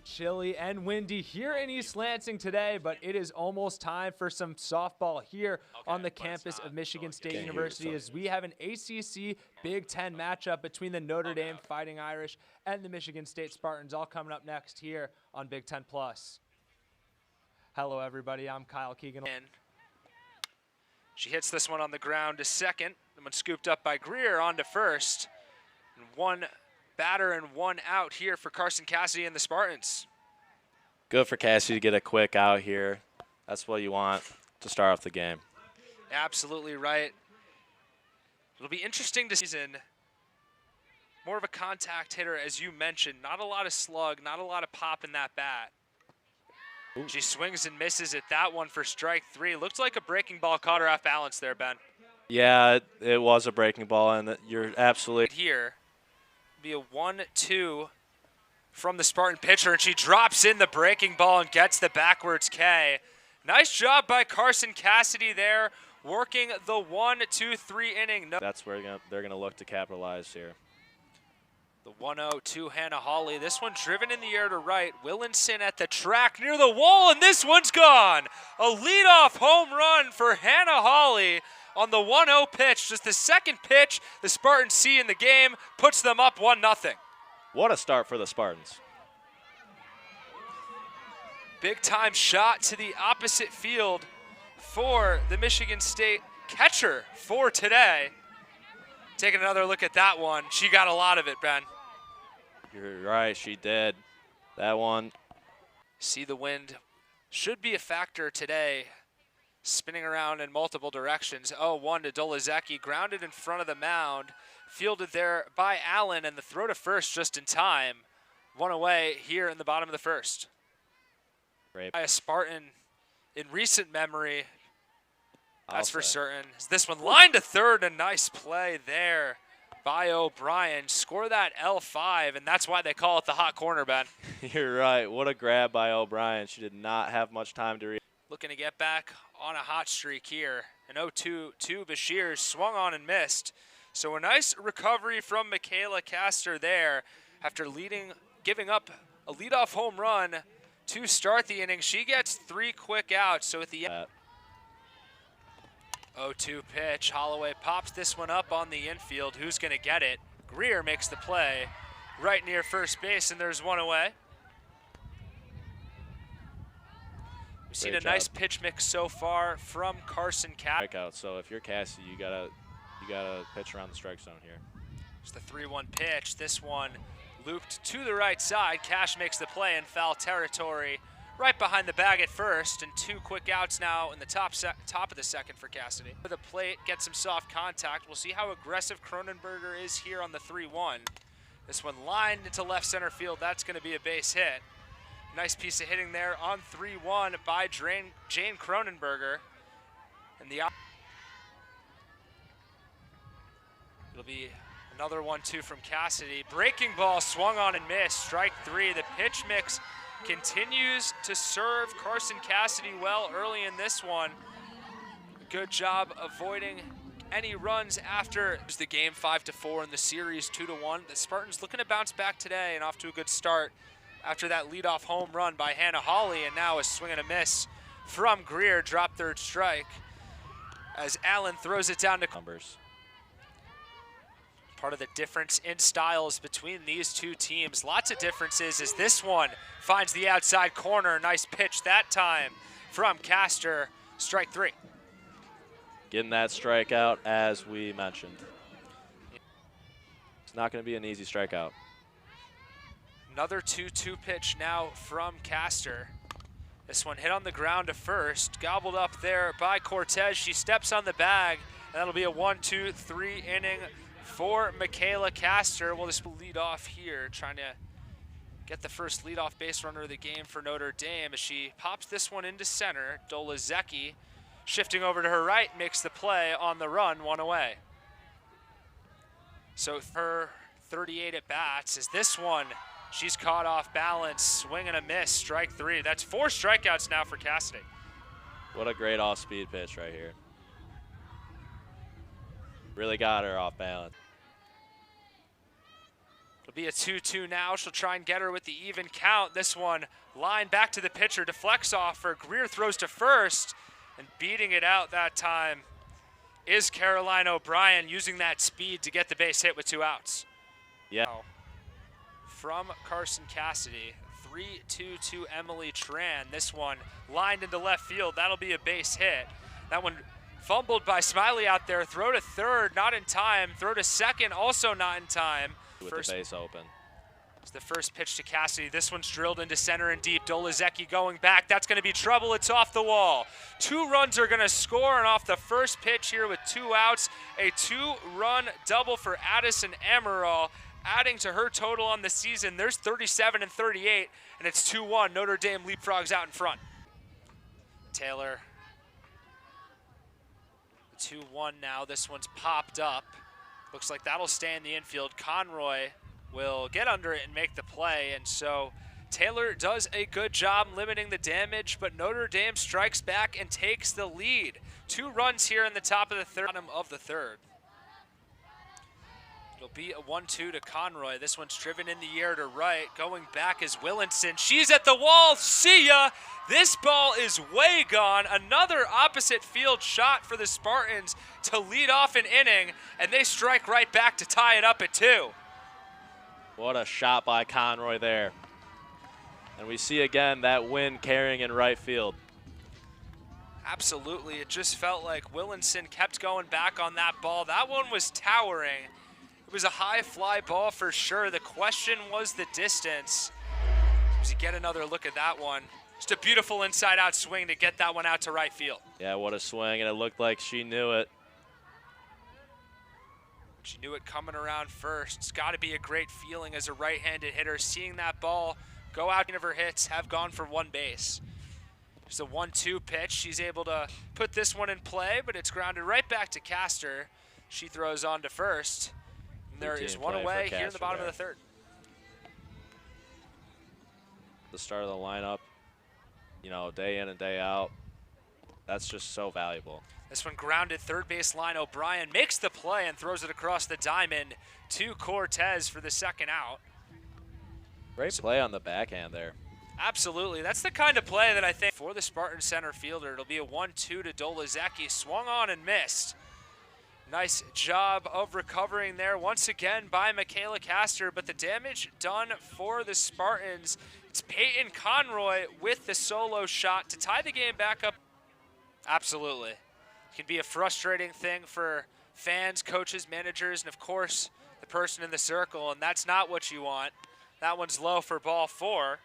chilly and windy here in East Lansing today, but it is almost time for some softball here on the campus of Michigan State University as we have an ACC Big Ten matchup between the Notre Dame Fighting Irish and the Michigan State Spartans, all coming up next here on Big Ten Plus. Hello, everybody. I'm Kyle Keegan. She hits this one on the ground to second. The one scooped up by Greer on to first. And one batter and one out here for Carson Cassidy and the Spartans. Good for Cassidy to get a quick out here. That's what you want to start off the game. Absolutely right. It'll be interesting to see more of a contact hitter, as you mentioned. Not a lot of slug, not a lot of pop in that bat. Ooh. She swings and misses at that one for strike three. Looked like a breaking ball caught her off balance there, Ben. Yeah, it was a breaking ball, and you're absolutely here. Be a 1-2 from the Spartan pitcher, and she drops in the breaking ball and gets the backwards K. Nice job by Carson Cassidy there, working the 1-2-3 inning. That's where they're gonna look to capitalize here. The 1-0 to Hannah Hawley. This one driven in the air to right. Willinson at the track near the wall, and this one's gone. A leadoff home run for Hannah Hawley on the 1-0 pitch. Just the second pitch the Spartans see in the game, puts them up 1-0. What a start for the Spartans. Big time shot to the opposite field for the Michigan State catcher for today. Taking another look at that one. She got a lot of it, Ben. You're right, she did. That one. See the wind should be a factor today. Spinning around in multiple directions. 0-1 to Dolazecki, grounded in front of the mound. Fielded there by Allen, and the throw to first just in time. One away here in the bottom of the first. Great. By a Spartan in recent memory. That's for certain. This one lined to third, a nice play there by O'Brien. Score that L5, and that's why they call it the hot corner, Ben. You're right. What a grab by O'Brien. She did not have much time to read. Looking to get back on a hot streak here. An 0-2 to Bashir, swung on and missed. So a nice recovery from Michaela Castor there after giving up a leadoff home run to start the inning. She gets 3 quick outs. So at the end, 0-2 pitch. Holloway pops this one up on the infield. Who's going to get it? Greer makes the play right near first base, and there's one away. We've seen a nice pitch mix so far from Carson Cassidy. Strikeout. So if you're Cassidy, you gotta pitch around the strike zone here. It's the 3-1 pitch. This one looped to the right side. Cash makes the play in foul territory, right behind the bag at first, and 2 quick outs now in the top of the second for Cassidy. The plate gets some soft contact. We'll see how aggressive Cronenberger is here on the 3-1. This one lined into left center field. That's going to be a base hit. Nice piece of hitting there on 3-1 by Jane Cronenberger. And it'll be another 1-2 from Cassidy. Breaking ball swung on and missed. Strike 3. The pitch mix continues to serve Carson Cassidy well early in this one. Good job avoiding any runs after the game 5-4 in the series 2-1. The Spartans looking to bounce back today and off to a good start after that leadoff home run by Hannah Hawley, and now a swing and a miss from Greer, drop third strike as Allen throws it down to numbers. Part of the difference in styles between these two teams. Lots of differences as this one finds the outside corner. Nice pitch that time from Castor. Strike 3. Getting that strikeout as we mentioned. It's not going to be an easy strikeout. Another 2-2 pitch now from Castor. This one hit on the ground to first. Gobbled up there by Cortez. She steps on the bag, and that'll be a 1-2-3 inning for Michaela Castor. We'll just lead off here, trying to get the first leadoff base runner of the game for Notre Dame as she pops this one into center. Dolazecki shifting over to her right, makes the play on the run, 1 away. So her 38 at bats is this one. She's caught off balance, swing and a miss, strike 3. That's 4 strikeouts now for Cassidy. What a great off-speed pitch right here. Really got her off balance. It'll be a 2-2 now. She'll try and get her with the even count. This one, line back to the pitcher, deflects off her. Greer throws to first, and beating it out that time is Caroline O'Brien, using that speed to get the base hit with 2 outs. Yeah. From Carson Cassidy, 3-2 to Emily Tran. This one lined into left field. That'll be a base hit. That one fumbled by Smiley out there. Throw to third, not in time. Throw to second, also not in time. With the base open. It's the first pitch to Cassidy. This one's drilled into center and deep. Dolezecki going back. That's going to be trouble. It's off the wall. 2 runs are going to score, and off the first pitch here with 2 outs, a 2-run double for Addison Amaral, adding to her total on the season. There's 37 and 38, and it's 2-1. Notre Dame leapfrogs out in front. Taylor. 2-1 now. This one's popped up. Looks like that'll stay in the infield. Conroy will get under it and make the play, and so Taylor does a good job limiting the damage, but Notre Dame strikes back and takes the lead. 2 runs here in the top of the third. It'll be a 1-2 to Conroy. This one's driven in the air to right. Going back is Willinson. She's at the wall. See ya! This ball is way gone. Another opposite field shot for the Spartans to lead off an inning, and they strike right back to tie it up at 2. What a shot by Conroy there. And we see again that wind carrying in right field. Absolutely. It just felt like Willinson kept going back on that ball. That one was towering. It was a high fly ball for sure. The question was the distance. As you get another look at that one. Just a beautiful inside-out swing to get that one out to right field. Yeah, what a swing, and it looked like she knew it. She knew it coming around first. It's got to be a great feeling as a right-handed hitter, seeing that ball go out of her hits, have gone for 1 base. It's a 1-2 pitch. She's able to put this one in play, but it's grounded right back to Castor. She throws on to first. And there is 1 away here in the bottom of the third. The start of the lineup, you know, day in and day out, that's just so valuable. This one grounded third base line. O'Brien makes the play and throws it across the diamond to Cortez for the second out. Great play on the backhand there. Absolutely. That's the kind of play that I think for the Spartan center fielder. It'll be a 1-2 to Dolezecki. Swung on and missed. Nice job of recovering there once again by Michaela Castor, but the damage done for the Spartans. It's Peyton Conroy with the solo shot to tie the game back up. Absolutely. It can be a frustrating thing for fans, coaches, managers, and of course the person in the circle, and that's not what you want. That one's low for ball 4.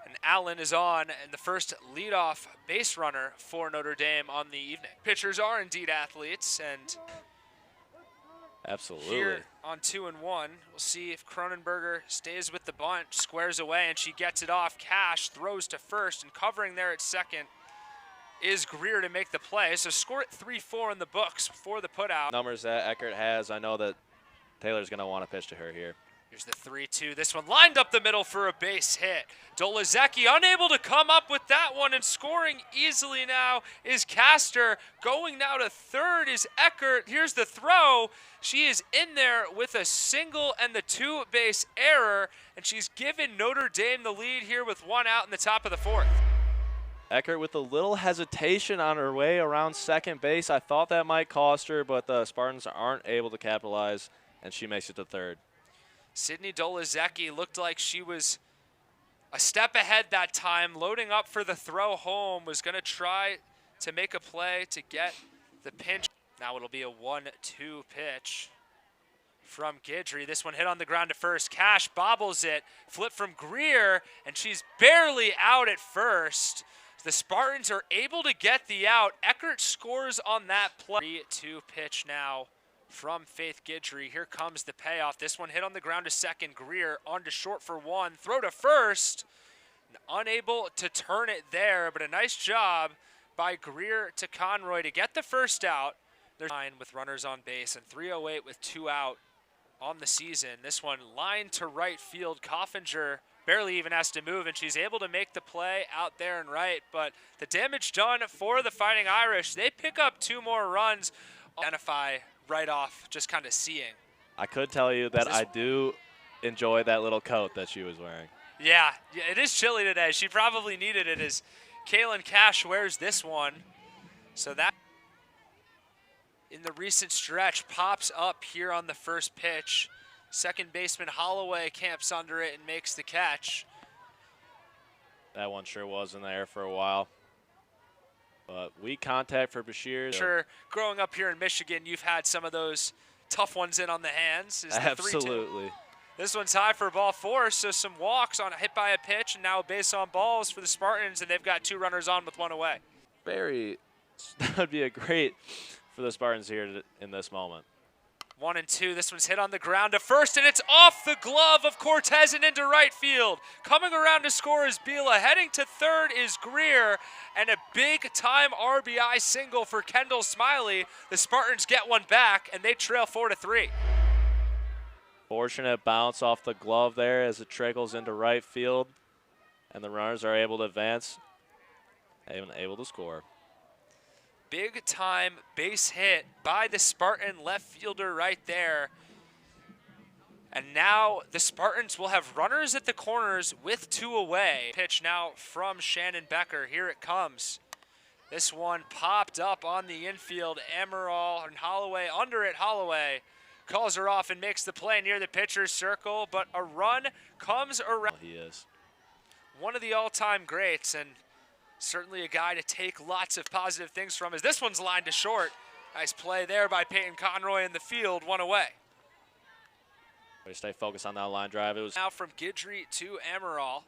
And Allen is on, and the first leadoff base runner for Notre Dame on the evening. Pitchers are indeed athletes, and absolutely. Here on 2-1, we'll see if Cronenberger stays with the bunt, squares away, and she gets it off. Cash throws to first, and covering there at second is Greer to make the play. So score at 3-4 in the books for the putout. Numbers that Eckert has, I know that Taylor's going to want to pitch to her here. Here's the 3-2. This one lined up the middle for a base hit. Dolezecki unable to come up with that one, and scoring easily now is Castor. Going now to third is Eckert. Here's the throw. She is in there with a single and the 2-base error, and she's given Notre Dame the lead here with 1 out in the top of the 4th. Eckert with a little hesitation on her way around second base. I thought that might cost her, but the Spartans aren't able to capitalize, and she makes it to third. Sydney Dolezecki looked like she was a step ahead that time, loading up for the throw home, was going to try to make a play to get the pinch. Now it'll be a 1-2 pitch from Guidry. This one hit on the ground to first. Cash bobbles it, flip from Greer, and she's barely out at first. The Spartans are able to get the out. Eckert scores on that play. 3-2 pitch now from Faith Guidry. Here comes the payoff. This one hit on the ground to second. Greer on to short for 1. Throw to first. Unable to turn it there, but a nice job by Greer to Conroy to get the first out. There's 9 with runners on base and 308 with 2 out on the season. This one lined to right field. Coffinger barely even has to move, and she's able to make the play out there and right. But the damage done for the Fighting Irish. They pick up 2 more runs. Identify right off, just kind of seeing. I could tell you that I do enjoy that little coat that she was wearing. Yeah, it is chilly today. She probably needed it as Kaylin Cash wears this one. So that in the recent stretch pops up here on the first pitch. Second baseman Holloway camps under it and makes the catch. That one sure was in the air for a while. But weak contact for Bashir. Sure, growing up here in Michigan, you've had some of those tough ones in on the hands. Absolutely. This one's high for ball 4, so some walks on a hit by a pitch, and now a base on balls for the Spartans, and they've got 2 runners on with 1 away. That would be a great for the Spartans here in this moment. 1 and 2. This one's hit on the ground to first, and it's off the glove of Cortez and into right field. Coming around to score is Bila. Heading to third is Greer, and a big-time RBI single for Kendall Smiley. The Spartans get one back, and they trail 4-3. Fortunate bounce off the glove there as it trickles into right field, and the runners are able to advance and able to score. Big-time base hit by the Spartan left fielder right there. And now the Spartans will have runners at the corners with 2 away. Pitch now from Shannon Becker. Here it comes. This one popped up on the infield. Amaral and Holloway under it. Holloway calls her off and makes the play near the pitcher's circle, but a run comes around. He is one of the all-time greats, and certainly a guy to take lots of positive things from, as this one's lined to short. Nice play there by Peyton Conroy in the field, 1 away. Stay focused on that line drive. It was now from Guidry to Amaral.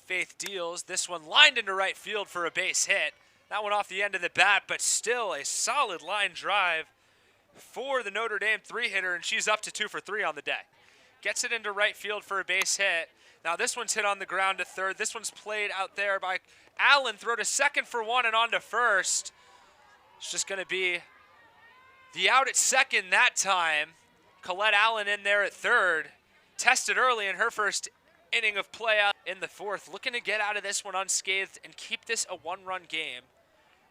Faith deals. This one lined into right field for a base hit. That one off the end of the bat, but still a solid line drive for the Notre Dame 3-hitter, and she's up to 2 for 3 on the day. Gets it into right field for a base hit. Now this one's hit on the ground to third. This one's played out there by Allen. Throw to second for 1 and on to first. It's just going to be the out at second that time. Colette Allen in there at third. Tested early in her first inning of play out in the 4th. Looking to get out of this one unscathed and keep this a 1-run game.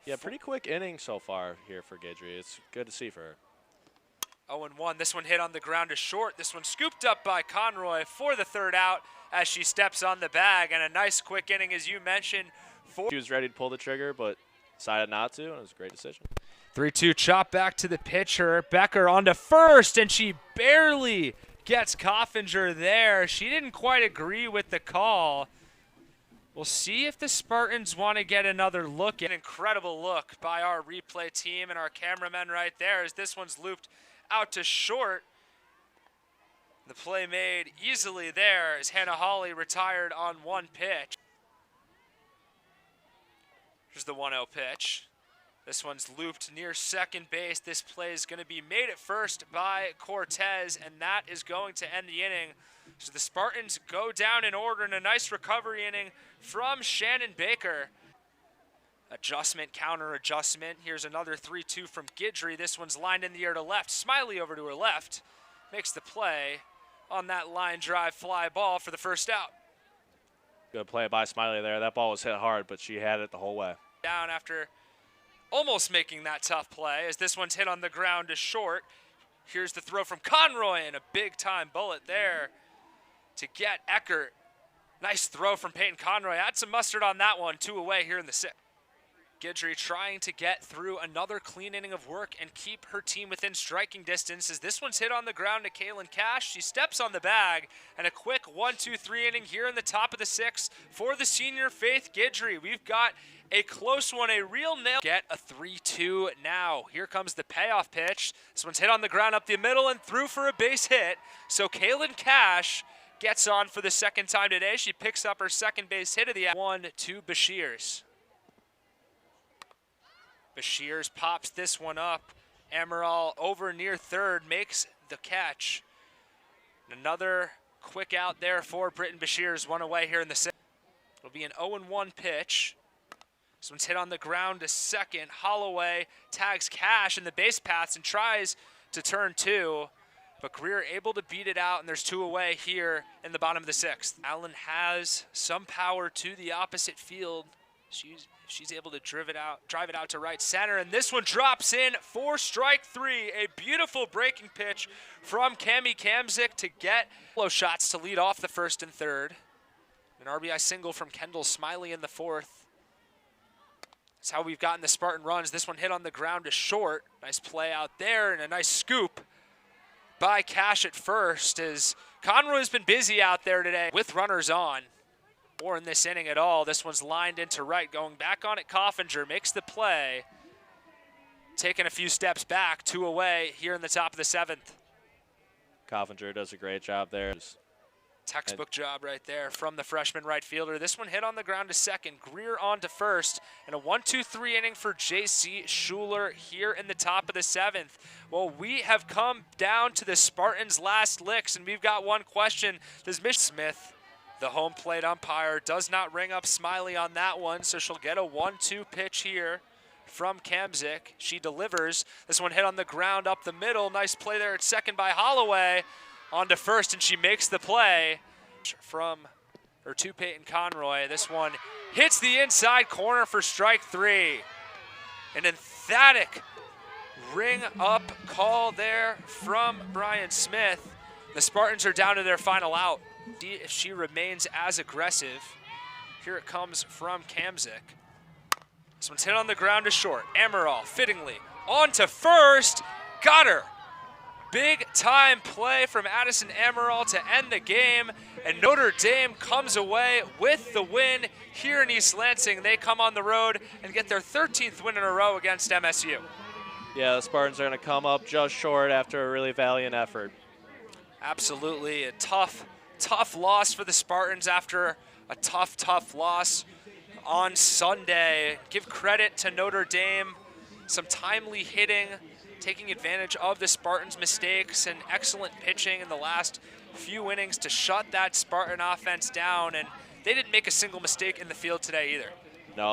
Yeah, pretty quick inning so far here for Guidry. It's good to see for her. 0-1. This one hit on the ground to short. This one scooped up by Conroy for the 3rd out as she steps on the bag. And a nice quick inning, as you mentioned. She was ready to pull the trigger, but decided not to, and it was a great decision. 3-2 chop back to the pitcher. Becker onto first, and she barely gets Coffinger there. She didn't quite agree with the call. We'll see if the Spartans want to get another look. An incredible look by our replay team and our cameramen right there, as this one's looped out to short. The play made easily there as Hannah Hawley retired on 1 pitch. Here's the 1-0 pitch. This one's looped near second base. This play is going to be made at first by Cortez, and that is going to end the inning. So the Spartans go down in order in a nice recovery inning from Shannon Baker. Adjustment, counter adjustment. Here's another 3-2 from Guidry. This one's lined in the air to left. Smiley over to her left. Makes the play on that line drive fly ball for the 1st out. Good play by Smiley there. That ball was hit hard, but she had it the whole way. Down after almost making that tough play, as this one's hit on the ground to short. Here's the throw from Conroy, and a big-time bullet there to get Eckert. Nice throw from Peyton Conroy. Add some mustard on that one. 2 away here in the 6th. Guidry trying to get through another clean inning of work and keep her team within striking distance, as this one's hit on the ground to Kaylin Cash. She steps on the bag, and a quick 1-2-3 inning here in the top of the 6th for the senior Faith Guidry. We've got a close one, a real nail. Get a 3-2 now. Here comes the payoff pitch. This one's hit on the ground up the middle and through for a base hit. So Kaylin Cash gets on for the 2nd time today. She picks up her 2nd base hit of the 1-2 Bashirs. Bashirs pops this one up. Amaral over near third makes the catch. Another quick out there for Britton Bashirs. 1 away here in the 6th. It'll be an 0-1 pitch. This one's hit on the ground to second. Holloway tags Cash in the base paths and tries to turn 2. But Greer able to beat it out, and there's 2 away here in the bottom of the 6th. Allen has some power to the opposite field. She's able to drive it out to right center, and this one drops in for strike three. A beautiful breaking pitch from Cami Kamzik to get low shots to lead off the first and third. An RBI single from Kendall Smiley in the fourth. That's how we've gotten the Spartan runs. This one hit on the ground to short. Nice play out there, and a nice scoop by Cash at first, as Conroy's been busy out there today with runners on. Or in this inning at all. This one's lined into right. Going back on it, Coffinger makes the play. Taking a few steps back, 2 away here in the top of the seventh. Coffinger does a great job there. Textbook job right there from the freshman right fielder. This one hit on the ground to second. Greer on to first. And a 1-2-3 inning for J.C. Schuler here in the top of the seventh. Well, we have come down to the Spartans' last licks, and we've got one question. Does Miss Smith, the home plate umpire, does not ring up Smiley on that one, so she'll get a 1-2 pitch here from Kamzik. She delivers. This one hit on the ground up the middle. Nice play there at second by Holloway. On to first, and she makes the play to Peyton Conroy. This one hits the inside corner for strike three. An emphatic ring up call there from Brian Smith. The Spartans are down to their final out. If she remains as aggressive. Here it comes from Kamzik. This one's hit on the ground to short. Amaral fittingly on to first. Got her. Big time play from Addison Amaral to end the game, and Notre Dame comes away with the win here in East Lansing. They come on the road and get their 13th win in a row against MSU. Yeah, the Spartans are going to come up just short after a really valiant effort. Absolutely, a tough loss for the Spartans after a tough loss on Sunday. Give credit to Notre Dame, some timely hitting, taking advantage of the Spartans' mistakes, and excellent pitching in the last few innings to shut that Spartan offense down. And they didn't make a single mistake in the field today either. No.